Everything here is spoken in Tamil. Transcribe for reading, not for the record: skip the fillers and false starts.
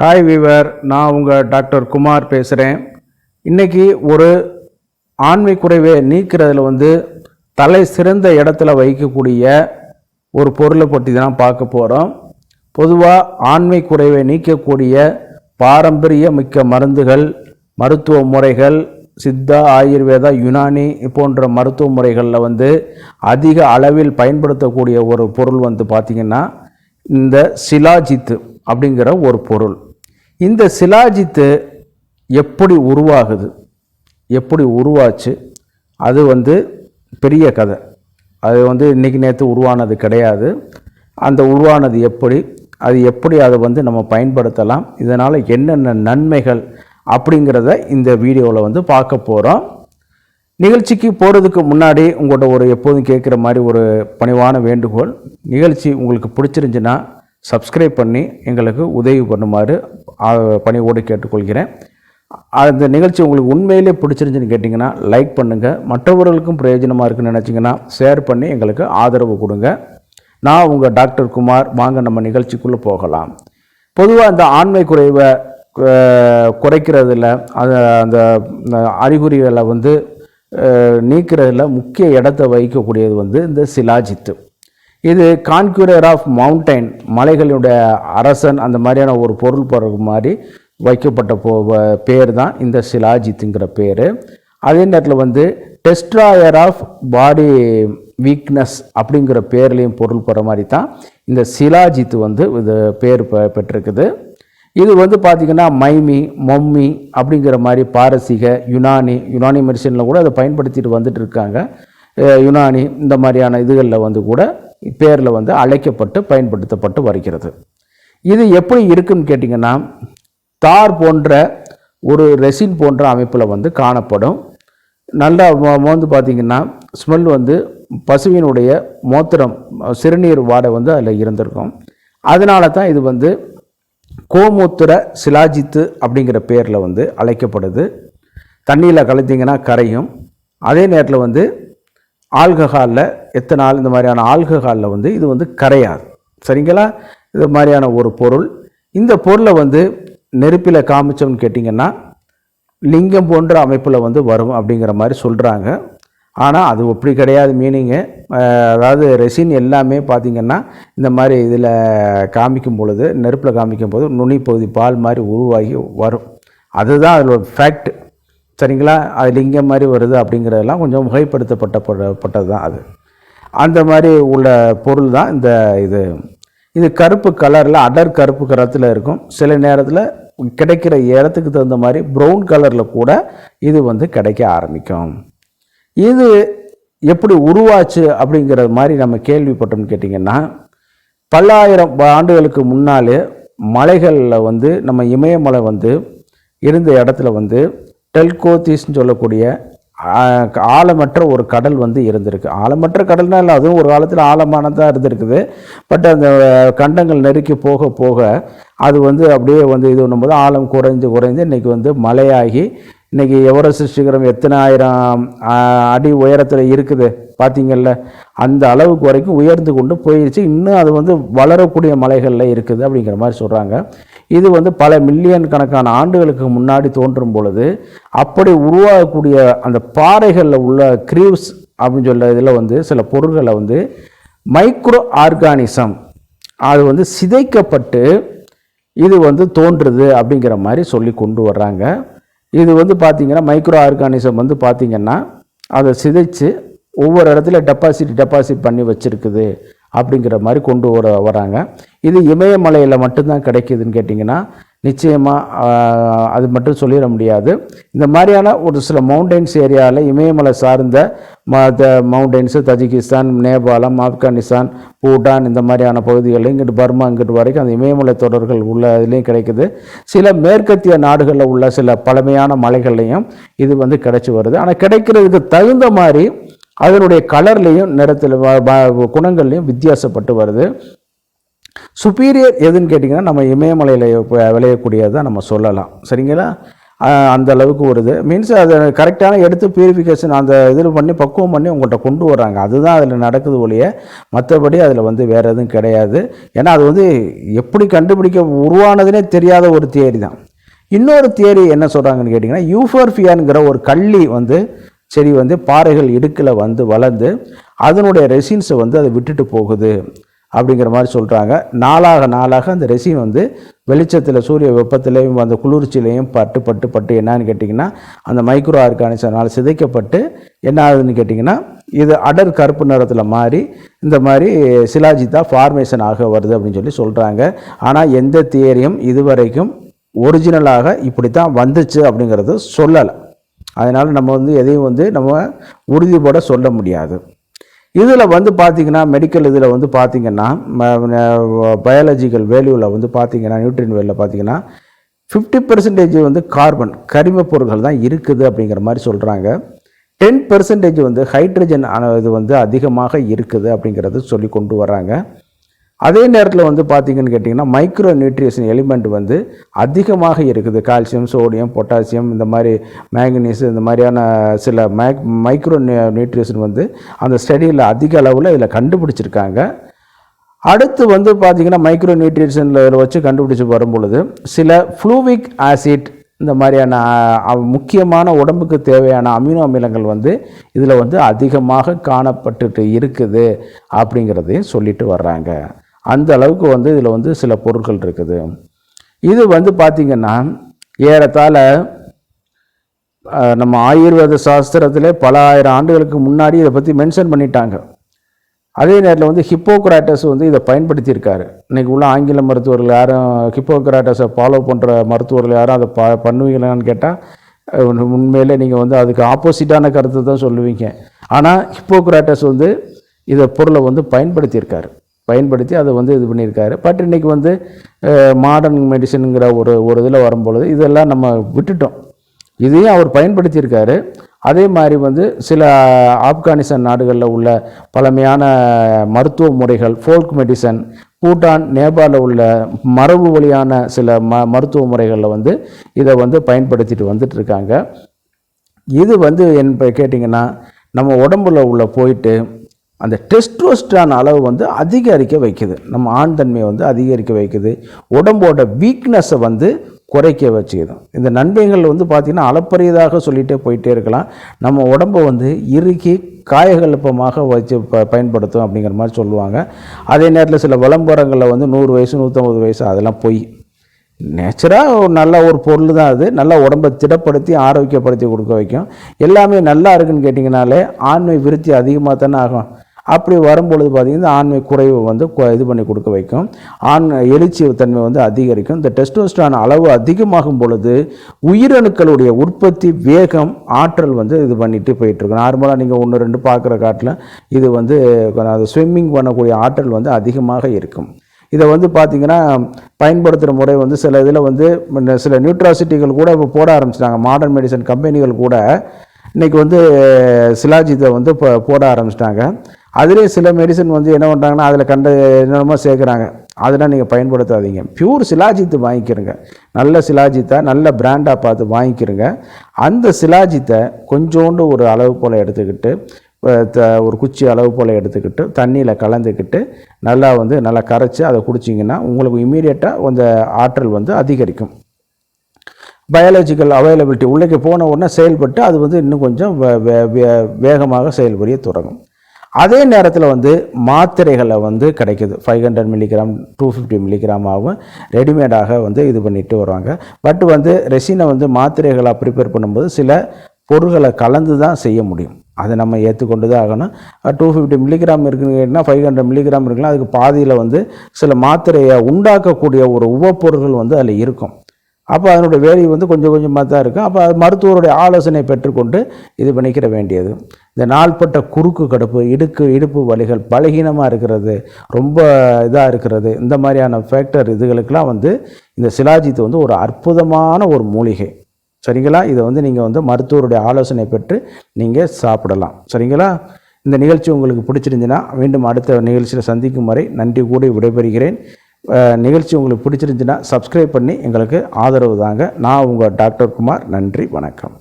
ஹாய் வீவர், நான் உங்கள் டாக்டர் குமார் பேசுகிறேன். இன்றைக்கி ஒரு ஆண்மை குறைவை நீக்கிறதுல தலை சிறந்த இடத்துல வைக்கக்கூடிய ஒரு பொருளை பற்றி தான் பார்க்க போகிறோம். பொதுவாக ஆண்மை குறைவை நீக்கக்கூடிய பாரம்பரிய மிக்க மருந்துகள், மருத்துவ முறைகள், சித்தா, ஆயுர்வேதா, யுனானி போன்ற மருத்துவ முறைகளில் அதிக அளவில் பயன்படுத்தக்கூடிய ஒரு பொருள் பார்த்திங்கன்னா இந்த சிலாஜித்து அப்படிங்கிற ஒரு பொருள். இந்த சிலாஜித்து எப்படி உருவாகுது, எப்படி உருவாச்சு, அது பெரிய கதை. அது இன்றைக்கி நேற்று உருவானது கிடையாது. அந்த உருவானது எப்படி, அது எப்படி அதை நம்ம பயன்படுத்தலாம், இதனால் என்னென்ன நன்மைகள் அப்படிங்கிறத இந்த வீடியோவில் பார்க்க போகிறோம். நிகழ்ச்சிக்கு போகிறதுக்கு முன்னாடி உங்கள்கிட்ட எப்போதும் கேட்குற மாதிரி ஒரு பணிவான வேண்டுகோள். நிகழ்ச்சி உங்களுக்கு பிடிச்சிருந்துச்சுன்னா சப்ஸ்கிரைப் பண்ணி எங்களுக்கு உதவி பண்ணுமாறு பணியோடு கேட்டுக்கொள்கிறேன். அந்த நிகழ்ச்சி உங்களுக்கு உண்மையிலே பிடிச்சிருந்துச்சுன்னு கேட்டிங்கன்னா லைக் பண்ணுங்கள். மற்றவர்களுக்கும் பிரயோஜனமாக இருக்குன்னு நினச்சிங்கன்னா ஷேர் பண்ணி எங்களுக்கு ஆதரவு கொடுங்க. நான் உங்கள் டாக்டர் குமார். வாங்க நம்ம நிகழ்ச்சிக்குள்ளே போகலாம். பொதுவாக இந்த ஆண்மை குறைவை குறைக்கிறதுல அந்த அறிகுறிகளை நீக்கிறதுல முக்கிய இடத்தை வைக்கக்கூடியது இந்த சிலாஜித்து. இது கான்குரர் ஆஃப் மவுண்டைன், மலைகளுடைய அரசன், அந்த மாதிரியான ஒரு பொருள் போடுற மாதிரி வைக்கப்பட்ட பேர் தான் இந்த சிலாஜித்துங்கிற பேர். அதே நேரத்தில் டெஸ்ட்ராயர் ஆஃப் பாடி வீக்னஸ் அப்படிங்கிற பேர்லேயும் பொருள் போடுற மாதிரி தான் இந்த சிலாஜித்து இது பேர் பெற்றிருக்குது. இது பார்த்திங்கன்னா மைமி, மொம்மி அப்படிங்கிற மாதிரி பாரசீக, யுனானி மெடிசனில் கூட அதை பயன்படுத்திட்டு வந்துட்டு இருக்காங்க. யுனானி இந்த மாதிரியான இதுகளில் கூட பேரில் அழைக்கப்பட்டு பயன்படுத்தப்பட்டு வருகிறது. இது எப்படி இருக்குன்னு கேட்டிங்கன்னா தார் போன்ற ஒரு ரெசின் போன்ற அமைப்பில் காணப்படும். நல்லா பார்த்திங்கன்னா ஸ்மெல் பசுவினுடைய மூத்திரம், சிறுநீர் வாடை அதில் இருந்திருக்கும். அதனால தான் இது கோமூத்திர சிலாஜித்து அப்படிங்கிற பேரில் அழைக்கப்படுது. தண்ணியில் கலத்திங்கன்னா கரையும். அதே நேரத்தில் ஆல்கஹாலில், எத்தனால், இந்த மாதிரியான ஆல்கஹாலில் இது கரையாது. சரிங்களா? இது மாதிரியான ஒரு பொருள். இந்த பொருளை நெருப்பில் காமிச்சோம்னு கேட்டிங்கன்னா லிங்கம் போன்ற அமைப்பில் வரும் அப்படிங்கிற மாதிரி சொல்கிறாங்க. ஆனால் அது அப்படி கிடையாது மீனிங்கு. அதாவது ரெசின் எல்லாமே பார்த்திங்கன்னா இந்த மாதிரி இதில் காமிக்கும் பொழுது, நெருப்பில் காமிக்கும் போது நுனி பகுதி பால் மாதிரி உருவாகி வரும். அதுதான் அதில் ஒரு ஃபேக்ட். சரிங்களா? அது லிங்கம் மாதிரி வருது அப்படிங்கிறதெல்லாம் கொஞ்சம் மிகைப்படுத்தப்பட்டது தான் அது. அந்த மாதிரி உள்ள பொருள் தான் இது கருப்பு கலரில், அடர் கருப்பு கலத்தில் இருக்கும். சில நேரத்தில் கிடைக்கிற இடத்துக்கு தகுந்த மாதிரி ப்ரௌன் கலரில் கூட இது கிடைக்க ஆரம்பிக்கும். இது எப்படி உருவாச்சு அப்படிங்கிறது மாதிரி நம்ம கேள்விப்பட்டோம்னு கேட்டிங்கன்னா பல்லாயிரம் ஆண்டுகளுக்கு முன்னாலே மலைகளில் நம்ம இமயமலை இருந்த இடத்துல டெல்கோத்திஸ்ன்னு சொல்லக்கூடிய ஆழமற்ற ஒரு கடல் இருந்திருக்கு. ஆழமற்ற கடல்னால் இல்லை, அதுவும் ஒரு காலத்தில் ஆழமானதாக இருந்திருக்குது. பட் அந்த கண்டங்கள் நெருக்கி போக போக அது அப்படியே இது பண்ணும்போது ஆழம் குறைந்து இன்றைக்கி மலையாகி இன்றைக்கி எவரெஸ்ட் சிகரம் எத்தனை ஆயிரம் அடி உயரத்தில் இருக்குது பார்த்திங்கள்ல, அந்த அளவுக்கு வரைக்கும் உயர்ந்து கொண்டு போயிடுச்சு. இன்னும் அது வளரக்கூடிய மலைகளில் இருக்குது அப்படிங்கிற மாதிரி சொல்கிறாங்க. இது பல மில்லியன் கணக்கான ஆண்டுகளுக்கு முன்னாடி தோன்றும் பொழுது அப்படி உருவாகக்கூடிய அந்த பாறைகளில் உள்ள கிரீவ்ஸ் அப்படின்னு சொல்ல இதில் சில பொருள்களை மைக்ரோ ஆர்கானிசம் அது சிதைக்கப்பட்டு இது தோன்றுது அப்படிங்கிற மாதிரி சொல்லி கொண்டு வர்றாங்க. இது பார்த்திங்கன்னா மைக்ரோ ஆர்கானிசம் பார்த்திங்கன்னா அதை சிதைச்சு ஒவ்வொரு இடத்துல டெபாசிட் பண்ணி வச்சுருக்குது அப்படிங்கிற மாதிரி கொண்டு வராங்க. இது இமயமலையில் மட்டும்தான் கிடைக்குதுன்னு கேட்டிங்கன்னா நிச்சயமாக அது மட்டும் சொல்லிட முடியாது. இந்த மாதிரியான ஒரு சில மவுண்டெயின்ஸ் ஏரியாவில், இமயமலை சார்ந்த மவுண்டெயின்ஸு, தஜிகிஸ்தான், நேபாளம், ஆப்கானிஸ்தான், பூட்டான் இந்த மாதிரியான பகுதிகளில், இங்கிட்டு பர்மா, இங்கிட்டு வரைக்கும் அந்த இமயமலை தொடர்கள் உள்ள இதுலேயும் கிடைக்குது. சில மேற்கத்திய நாடுகளில் உள்ள சில பழமையான மலைகள்லையும் இது கிடைச்சி வருது. ஆனால் கிடைக்கிறதுக்கு தகுந்த மாதிரி அதனுடைய கலர்லேயும், நிறத்தில், குணங்கள்லையும் வித்தியாசப்பட்டு வருது. சுப்பீரியர் எதுன்னு கேட்டிங்கன்னா நம்ம இமயமலையில் விளையக்கூடியது தான் நம்ம சொல்லலாம். சரிங்களா? அந்த அளவுக்கு வருது. மீன்ஸ் அதை கரெக்டான எடுத்து பியூரிஃபிகேஷன் அந்த இதில் பண்ணி பக்குவம் பண்ணி உங்கள்கிட்ட கொண்டு வராங்க. அதுதான் அதில் நடக்குது ஒழிய மற்றபடி அதில் வந்து வேறு எதுவும் கிடையாது. ஏன்னா அது வந்து எப்படி கண்டுபிடிக்க உருவானதுனே தெரியாத ஒரு தியரி தான். இன்னொரு தியரி என்ன சொல்கிறாங்கன்னு கேட்டிங்கன்னா, யூஃபோர்பியாங்கிற ஒரு கள்ளி வந்து செடி வந்து பாறைகள் இடுக்கில் வந்து வளர்ந்து அதனுடைய ரெசின்ஸை வந்து அதை விட்டுட்டு போகுது அப்படிங்கிற மாதிரி சொல்கிறாங்க. நாளாக அந்த ரெசின் வந்து வெளிச்சத்தில் சூரிய வெப்பத்திலையும் அந்த குளிர்ச்சியிலையும் பட்டு என்னான்னு கேட்டிங்கன்னா அந்த மைக்ரோ ஆர்கானிசனால் சிதைக்கப்பட்டு என்ன ஆகுதுன்னு கேட்டிங்கன்னா இது அடர் கருப்பு நிறத்தில் மாறி இந்த மாதிரி சிலாஜித்தா ஃபார்மேஷன் ஆக வருது அப்படின்னு சொல்லி சொல்கிறாங்க. ஆனால் எந்த தியரியும் இதுவரைக்கும் ஒரிஜினலாக இப்படி தான் வந்துச்சு அப்படிங்கிறது சொல்லலை. அதனால் நம்ம வந்து எதையும் வந்து நம்ம உறுதிப்பட சொல்ல முடியாது. இதில் வந்து பார்த்திங்கன்னா மெடிக்கல் இதில் வந்து பார்த்திங்கன்னா பயாலஜிக்கல் வேல்யூவில் வந்து பார்த்திங்கன்னா நியூட்ரியன் வேல்யூவில் பார்த்திங்கன்னா 50% வந்து கார்பன் கரிம பொருட்கள் தான் இருக்குது அப்படிங்கிற மாதிரி சொல்கிறாங்க. 10% வந்து ஹைட்ரஜன் இது வந்து அதிகமாக இருக்குது அப்படிங்கிறது சொல்லி கொண்டு வராங்க. அதே நேரத்தில் வந்து பார்த்திங்கன்னு கேட்டிங்கன்னா மைக்ரோ நியூட்ரிஷன் எலிமெண்ட் வந்து அதிகமாக இருக்குது. கால்சியம், சோடியம், பொட்டாசியம், இந்த மாதிரி மேங்கனீஸ், இந்த மாதிரியான சில மைக்ரோ நியூட்ரிஷன் வந்து அந்த ஸ்டடியில் அதிக அளவில் இதில் கண்டுபிடிச்சிருக்காங்க. அடுத்து வந்து பார்த்திங்கன்னா மைக்ரோ நியூட்ரிஷனில் வச்சு கண்டுபிடிச்சி வரும்பொழுது சில ஃப்ளூவிக் ஆசிட் இந்த மாதிரியான முக்கியமான உடம்புக்கு தேவையான அமினோ அமிலங்கள் வந்து இதில் வந்து அதிகமாக காணப்பட்டுட்டு இருக்குது அப்படிங்கிறதையும் சொல்லிட்டு வர்றாங்க. அந்த அளவுக்கு வந்து இதில் வந்து சில பொருட்கள் இருக்குது. இது வந்து பார்த்திங்கன்னா ஏறத்தாழ நம்ம ஆயுர்வேத சாஸ்திரத்தில் பல ஆயிரம் ஆண்டுகளுக்கு முன்னாடி இதை பற்றி மென்ஷன் பண்ணிட்டாங்க. அதே நேரத்தில் வந்து ஹிப்போக்ராட்டஸ் வந்து இதை பயன்படுத்தியிருக்காரு. இன்றைக்கி உள்ள ஆங்கில மருத்துவர்கள் யாரும் ஹிப்போக்ராட்டஸை ஃபாலோ பண்ணுற மருத்துவர்கள் யாரும் அதை பண்ணுவீங்களான்னு கேட்டால் உண்மையிலே நீங்கள் வந்து அதுக்கு ஆப்போசிட்டான கருத்து தான் சொல்லுவீங்க. ஆனால் ஹிப்போக்ராட்டஸ் வந்து இதை பொருளை வந்து பயன்படுத்தி அதை வந்து இது பண்ணியிருக்காரு. பட் இன்றைக்கி வந்து மாடர்ன் மெடிசனுங்கிற ஒரு இதில் வரும்பொழுது இதெல்லாம் நம்ம விட்டுட்டோம். இதையும் அவர் பயன்படுத்தியிருக்காரு. அதே மாதிரி வந்து சில ஆப்கானிஸ்தான் நாடுகளில் உள்ள பழமையான மருத்துவ முறைகள், ஃபோல்க் மெடிசன், பூட்டான், நேபாளில் உள்ள மரபு வழியான சில மருத்துவ முறைகளில் வந்து இதை வந்து பயன்படுத்திட்டு வந்துட்டுருக்காங்க. இது வந்து கேட்டிங்கன்னா நம்ம உடம்புல உள்ள போயிட்டு அந்த டெஸ்டோஸ்டரான் அளவு வந்து அதிகரிக்க வைக்குது. நம்ம ஆண் தன்மையை வந்து அதிகரிக்க வைக்குது. உடம்போட வீக்னஸை வந்து குறைக்க வச்சுக்குது. இந்த நன்மைகள் வந்து பார்த்திங்கன்னா அளப்பரியதாக சொல்லிகிட்டே போயிட்டே இருக்கலாம். நம்ம உடம்பை வந்து இறுக்கி காயகல்பமாக வச்சு பயன்படுத்தும் அப்படிங்கிற மாதிரி சொல்லுவாங்க. அதே நேரத்தில் சில விளம்பரங்களில் வந்து 100 வயசு 150 வயசு அதெல்லாம் போய் நேச்சராக ஒரு நல்ல ஒரு பொருள் தான் அது. நல்லா உடம்பை திடப்படுத்தி ஆரோக்கியப்படுத்தி கொடுக்க வைக்கும். எல்லாமே நல்லா இருக்குன்னு கேட்டிங்கனாலே ஆண்மை விருத்தி அதிகமாக தானே ஆகும். அப்படி வரும்பொழுது பார்த்திங்கன்னா ஆண்மை குறைவு வந்து இது பண்ணி கொடுக்க வைக்கும். எழுச்சி தன்மை வந்து அதிகரிக்கும். இந்த டெஸ்டோஸ்டரான் அளவு அதிகமாகும் பொழுது உயிரணுக்களுடைய உற்பத்தி வேகம் ஆற்றல் வந்து இது பண்ணிட்டு போயிட்டுருக்கும். நார்மலாக நீங்கள் 1-2 பார்க்குற காட்டில் இது வந்து ஸ்விம்மிங் பண்ணக்கூடிய ஆற்றல் வந்து அதிகமாக இருக்கும். இதை வந்து பார்த்திங்கன்னா பயன்படுத்துகிற முறை வந்து சில இதில் வந்து சில நியூட்ராசிட்டிகள் கூட இப்போ போட ஆரம்பிச்சிட்டாங்க. மாடர்ன் மெடிசன் கம்பெனிகள் கூட இன்றைக்கி வந்து சிலாஜித்தை வந்து இப்போ போட ஆரம்பிச்சிட்டாங்க. அதிலே சில மெடிசன் வந்து என்ன பண்ணுறாங்கன்னா அதில் என்னென்னமோ சேர்க்குறாங்க. அதெல்லாம் நீங்கள் பயன்படுத்தாதீங்க. பியூர் சிலாஜித்து வாங்கிக்கிறங்க. நல்ல சிலாஜித்தை நல்ல பிராண்டாக பார்த்து வாங்கிக்கிறங்க. அந்த சிலாஜித்தை கொஞ்சோண்டு ஒரு அளவு போல் எடுத்துக்கிட்டு ஒரு குச்சி அளவு போல் எடுத்துக்கிட்டு தண்ணியில் கலந்துக்கிட்டு நல்லா கரைச்சி அதை குடிச்சிங்கன்னா உங்களுக்கு இம்மீடியட்டாக அந்த ஆற்றல் வந்து அதிகரிக்கும். பயாலஜிக்கல் அவைலபிலிட்டி உள்ளே போன உடனே செயல்பட்டு அது வந்து இன்னும் கொஞ்சம் வேகமாக செயல்புரிய தொடங்கும். அதே நேரத்தில் வந்து மாத்திரைகளை வந்து கிடைக்கிது. 500 மில்லிகிராம் 250 மில்லிகிராமாகவும் ரெடிமேடாக வந்து இது பண்ணிட்டு வருவாங்க. பட் வந்து ரெசினை வந்து மாத்திரைகளாக ப்ரிப்பேர் பண்ணும்போது சில பொருட்களை கலந்து தான் செய்ய முடியும். அதை நம்ம ஏற்றுக்கொண்டு தான் ஆகணும். 250 மில்லிகிராம் இருக்குன்னா 500 மில்லிகிராம் இருக்குன்னா அதுக்கு பாதியில் வந்து சில மாத்திரையை உண்டாக்கக்கூடிய ஒரு உபப்பொருட்கள் வந்து அதில் இருக்கும். அப்போ அதனுடைய வேல்யூ வந்து கொஞ்சம் கொஞ்சமாக தான் இருக்கும். அப்போ அது மருத்துவருடைய ஆலோசனை பெற்றுக்கொண்டு இது பண்ணிக்கிற வேண்டியது. இந்த நாள்பட்ட குறுக்கு கடுப்பு, இடுப்பு வலிகள், பலகீனமாக இருக்கிறது, ரொம்ப இதாக இருக்கிறது, இந்த மாதிரியான ஃபேக்டர் இதுகளுக்கெல்லாம் வந்து இந்த சிலாஜித் வந்து ஒரு அற்புதமான ஒரு மூலிகை. சரிங்களா? இதை வந்து நீங்கள் வந்து மருத்துவருடைய ஆலோசனை பெற்று நீங்கள் சாப்பிடலாம். சரிங்களா? இந்த நிகழ்ச்சி உங்களுக்கு பிடிச்சிருந்துன்னா மீண்டும் அடுத்த நிகழ்ச்சியில் சந்திக்கும் வரை நன்றி கூடி விடைபெறுகிறேன். நிகழ்ச்சி உங்களுக்கு பிடிச்சிருந்துச்சுன்னா சப்ஸ்கிரைப் பண்ணி எங்களுக்கு ஆதரவு தாங்க. நான் உங்கள் டாக்டர் குமார். நன்றி, வணக்கம்.